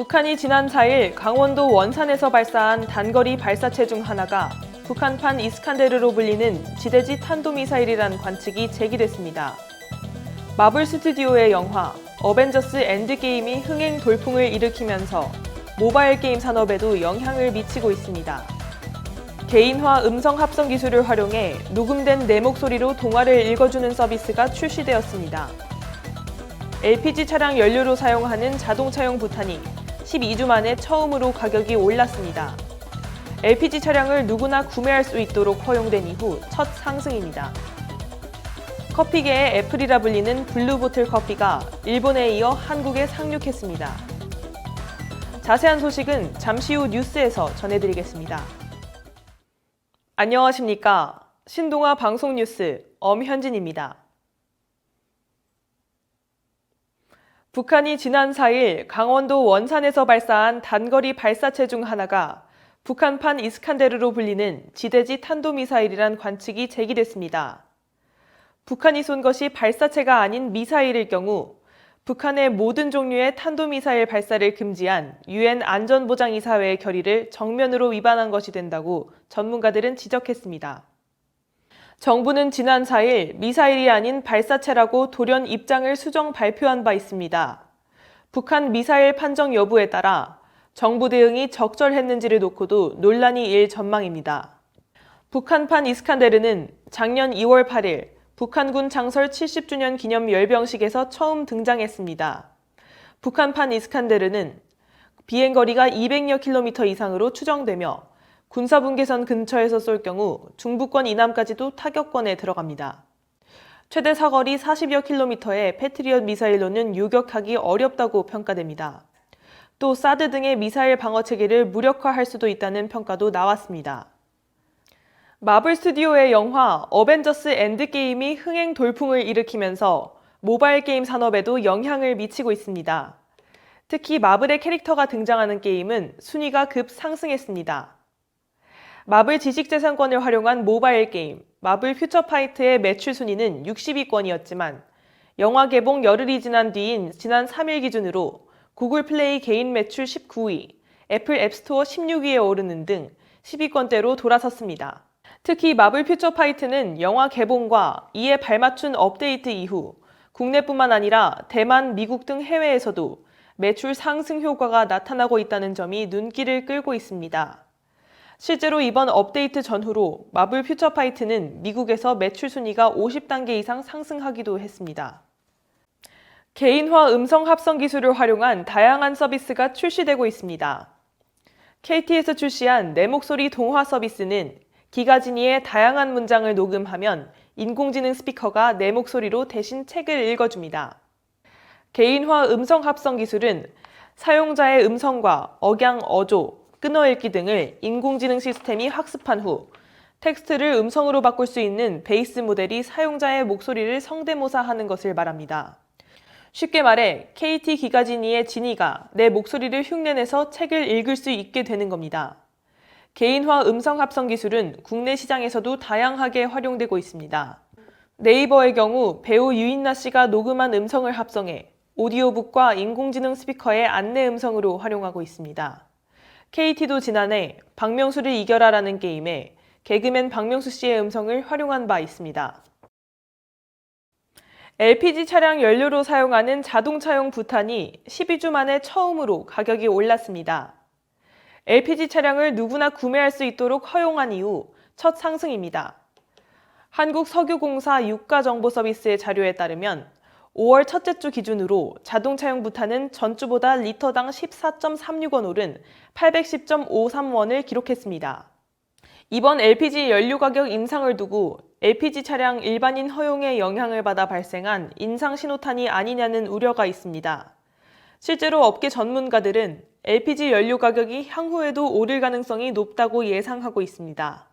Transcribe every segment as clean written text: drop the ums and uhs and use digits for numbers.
북한이 지난 4일 강원도 원산에서 발사한 단거리 발사체 중 하나가 북한판 이스칸데르로 불리는 지대지 탄도미사일이란 관측이 제기됐습니다. 마블 스튜디오의 영화 어벤져스 엔드게임이 흥행 돌풍을 일으키면서 모바일 게임 산업에도 영향을 미치고 있습니다. 개인화 음성 합성 기술을 활용해 녹음된 내 목소리로 동화를 읽어주는 서비스가 출시되었습니다. LPG 차량 연료로 사용하는 자동차용 부탄이 12주 만에 처음으로 가격이 올랐습니다. LPG 차량을 누구나 구매할 수 있도록 허용된 이후 첫 상승입니다. 커피계의 애플이라 불리는 블루보틀 커피가 일본에 이어 한국에 상륙했습니다. 자세한 소식은 잠시 후 뉴스에서 전해드리겠습니다. 안녕하십니까? 신동아 방송뉴스 엄현진입니다. 북한이 지난 4일 강원도 원산에서 발사한 단거리 발사체 중 하나가 북한판 이스칸데르로 불리는 지대지 탄도미사일이란 관측이 제기됐습니다. 북한이 쏜 것이 발사체가 아닌 미사일일 경우 북한의 모든 종류의 탄도미사일 발사를 금지한 유엔 안전보장이사회의 결의를 정면으로 위반한 것이 된다고 전문가들은 지적했습니다. 정부는 지난 4일 미사일이 아닌 발사체라고 돌연 입장을 수정 발표한 바 있습니다. 북한 미사일 판정 여부에 따라 정부 대응이 적절했는지를 놓고도 논란이 일 전망입니다. 북한판 이스칸데르는 작년 2월 8일 북한군 창설 70주년 기념 열병식에서 처음 등장했습니다. 북한판 이스칸데르는 비행거리가 200여 킬로미터 이상으로 추정되며 군사분계선 근처에서 쏠 경우 중부권 이남까지도 타격권에 들어갑니다. 최대 사거리 40여 킬로미터의 패트리엇 미사일로는 요격하기 어렵다고 평가됩니다. 또 사드 등의 미사일 방어 체계를 무력화할 수도 있다는 평가도 나왔습니다. 마블 스튜디오의 영화 어벤져스 엔드게임이 흥행 돌풍을 일으키면서 모바일 게임 산업에도 영향을 미치고 있습니다. 특히 마블의 캐릭터가 등장하는 게임은 순위가 급 상승했습니다. 마블 지식재산권을 활용한 모바일 게임 마블 퓨처파이트의 매출 순위는 60위권이었지만 영화 개봉 열흘이 지난 뒤인 지난 3일 기준으로 구글 플레이 개인 매출 19위, 애플 앱스토어 16위에 오르는 등 10위권대로 돌아섰습니다. 특히 마블 퓨처파이트는 영화 개봉과 이에 발맞춘 업데이트 이후 국내뿐만 아니라 대만, 미국 등 해외에서도 매출 상승 효과가 나타나고 있다는 점이 눈길을 끌고 있습니다. 실제로 이번 업데이트 전후로 마블 퓨처파이트는 미국에서 매출 순위가 50단계 이상 상승하기도 했습니다. 개인화 음성 합성 기술을 활용한 다양한 서비스가 출시되고 있습니다. KT에서 출시한 내 목소리 동화 서비스는 기가진이의 다양한 문장을 녹음하면 인공지능 스피커가 내 목소리로 대신 책을 읽어줍니다. 개인화 음성 합성 기술은 사용자의 음성과 억양, 어조, 끊어읽기 등을 인공지능 시스템이 학습한 후 텍스트를 음성으로 바꿀 수 있는 베이스 모델이 사용자의 목소리를 성대모사하는 것을 말합니다. 쉽게 말해 KT 기가진이의 진이가 내 목소리를 흉내내서 책을 읽을 수 있게 되는 겁니다. 개인화 음성 합성 기술은 국내 시장에서도 다양하게 활용되고 있습니다. 네이버의 경우 배우 유인나 씨가 녹음한 음성을 합성해 오디오북과 인공지능 스피커의 안내 음성으로 활용하고 있습니다. KT도 지난해 박명수를 이겨라라는 게임에 개그맨 박명수 씨의 음성을 활용한 바 있습니다. LPG 차량 연료로 사용하는 자동차용 부탄이 12주 만에 처음으로 가격이 올랐습니다. LPG 차량을 누구나 구매할 수 있도록 허용한 이후 첫 상승입니다. 한국석유공사 유가정보서비스의 자료에 따르면 5월 첫째 주 기준으로 자동차용 부탄은 전주보다 리터당 14.36원 오른 810.53원을 기록했습니다. 이번 LPG 연료 가격 인상을 두고 LPG 차량 일반인 허용에 영향을 받아 발생한 인상 신호탄이 아니냐는 우려가 있습니다. 실제로 업계 전문가들은 LPG 연료 가격이 향후에도 오를 가능성이 높다고 예상하고 있습니다.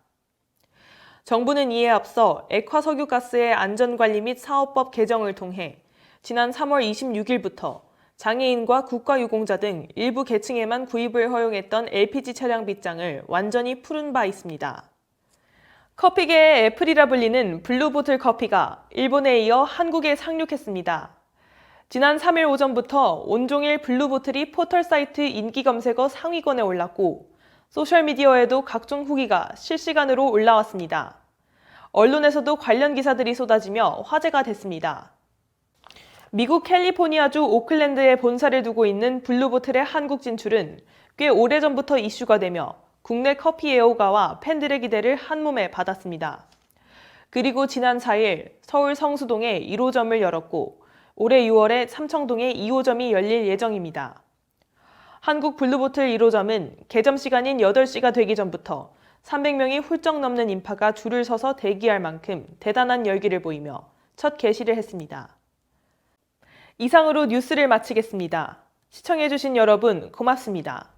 정부는 이에 앞서 액화석유가스의 안전관리 및 사업법 개정을 통해 지난 3월 26일부터 장애인과 국가유공자 등 일부 계층에만 구입을 허용했던 LPG 차량 빗장을 완전히 풀은 바 있습니다. 커피계의 애플이라 불리는 블루보틀 커피가 일본에 이어 한국에 상륙했습니다. 지난 3일 오전부터 온종일 블루보틀이 포털 사이트 인기 검색어 상위권에 올랐고 소셜미디어에도 각종 후기가 실시간으로 올라왔습니다. 언론에서도 관련 기사들이 쏟아지며 화제가 됐습니다. 미국 캘리포니아주 오클랜드에 본사를 두고 있는 블루보틀의 한국 진출은 꽤 오래전부터 이슈가 되며 국내 커피 애호가와 팬들의 기대를 한몸에 받았습니다. 그리고 지난 4일 서울 성수동에 1호점을 열었고 올해 6월에 삼청동에 2호점이 열릴 예정입니다. 한국 블루보틀 1호점은 개점 시간인 8시가 되기 전부터 300명이 훌쩍 넘는 인파가 줄을 서서 대기할 만큼 대단한 열기를 보이며 첫 개시를 했습니다. 이상으로 뉴스를 마치겠습니다. 시청해주신 여러분 고맙습니다.